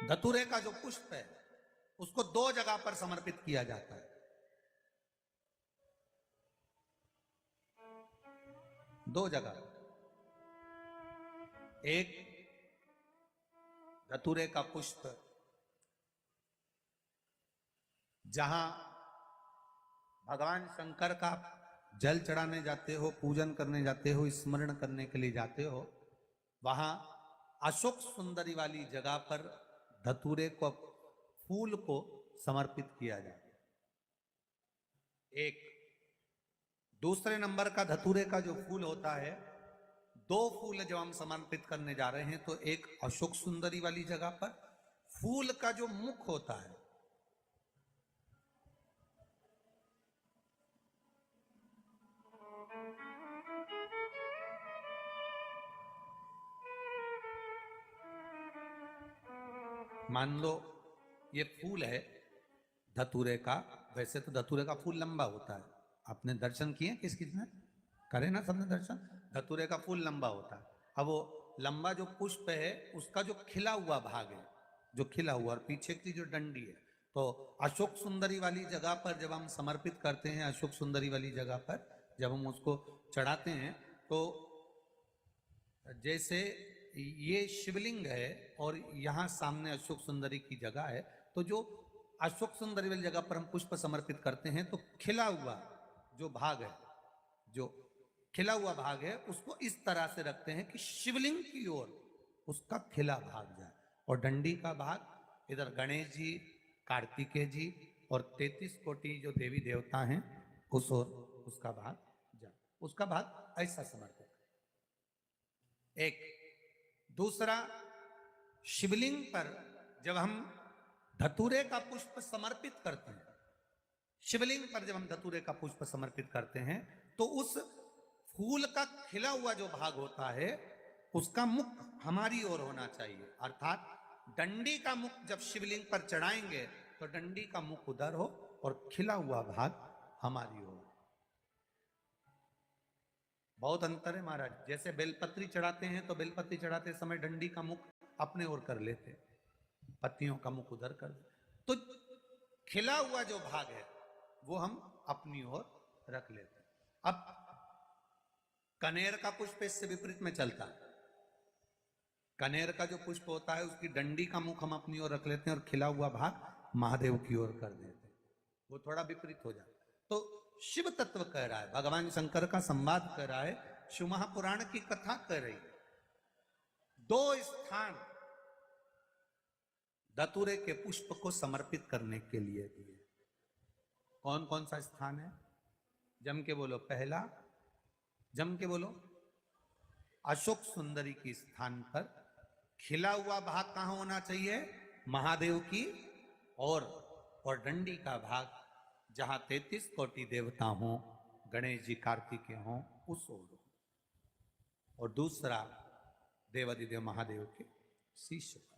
धतूरे का जो पुष्प है उसको दो जगह पर समर्पित किया जाता है। दो जगह, एक धतूरे का पुष्प जहां भगवान शंकर का जल चढ़ाने जाते हो, पूजन करने जाते हो, स्मरण करने के लिए जाते हो, वहां अशोक सुंदरी वाली जगह पर धतूरे को, फूल को समर्पित किया जाता है। एक दूसरे नंबर का धतूरे का जो फूल होता है, दो फूल जब हम समर्पित करने जा रहे हैं तो एक अशोक सुंदरी वाली जगह पर, फूल का जो मुख होता है मान लो ये फूल है धतूरे का, वैसे तो धतूरे का फूल लंबा होता है, आपने दर्शन किए किस किसने करे ना, सबने दर्शन, धतूरे का फूल लंबा होता है। अब वो लंबा जो पुष्प है उसका जो खिला हुआ भाग है, जो खिला हुआ और पीछे की जो डंडी है, तो अशोक सुंदरी वाली जगह पर जब हम समर्पित करते हैं, अशोक सुंदरी वाली जगह पर जब हम उसको चढ़ाते हैं, तो जैसे ये शिवलिंग है और यहाँ सामने अशोक सुंदरी की जगह है, तो जो अशोक सुंदरी वाली जगह पर हम पुष्प समर्पित करते हैं तो खिला हुआ जो भाग है, जो खिला हुआ भाग है, उसको इस तरह से रखते हैं कि शिवलिंग की ओर उसका खिला भाग जाए, और डंडी का भाग इधर गणेश जी, कार्तिकेय जी और 33 कोटि जो देवी देवता हैं उस ओर उसका भाग जाए, उसका भाग ऐसा समर्पित। एक दूसरा, शिवलिंग पर जब हम धतूरे का पुष्प समर्पित करते हैं, शिवलिंग पर जब हम धतूरे का पुष्प समर्पित करते हैं तो उस फूल का खिला हुआ जो भाग होता है उसका मुख हमारी ओर होना चाहिए, अर्थात डंडी का मुख जब शिवलिंग पर चढ़ाएंगे तो डंडी का मुख उधर हो और खिला हुआ भाग हमारी ओर। बहुत अंतर है महाराज, जैसे बेलपत्री चढ़ाते हैं तो बेलपत्री चढ़ाते समय डंडी का मुख अपने ओर कर लेते, पत्तियों का मुख उधर कर, तो खिला हुआ जो भाग है वो हम अपनी ओर रख लेते। अब कनेर का पुष्प इससे विपरीत में चलता है, कनेर का जो पुष्प होता है उसकी डंडी का मुख हम अपनी ओर रख लेते हैं और खिला हुआ भाग महादेव की ओर कर देते हैं, वो थोड़ा विपरीत हो जाता है। तो शिव तत्व कह रहा है, भगवान शंकर का संवाद कर रहा है, शिव महापुराण की कथा कर रही है। दो स्थान धतूरे के पुष्प को समर्पित करने के लिए दिए, कौन कौन सा स्थान है? जम के बोलो, पहला जम के बोलो, अशोक सुंदरी की स्थान पर खिला हुआ भाग कहां होना चाहिए? महादेव की और डंडी का भाग जहां 33 कोटि देवता हों, गणेश जी कार्तिकेय हों, उस ओर। और दूसरा देवाधिदेव महादेव के शीश पर।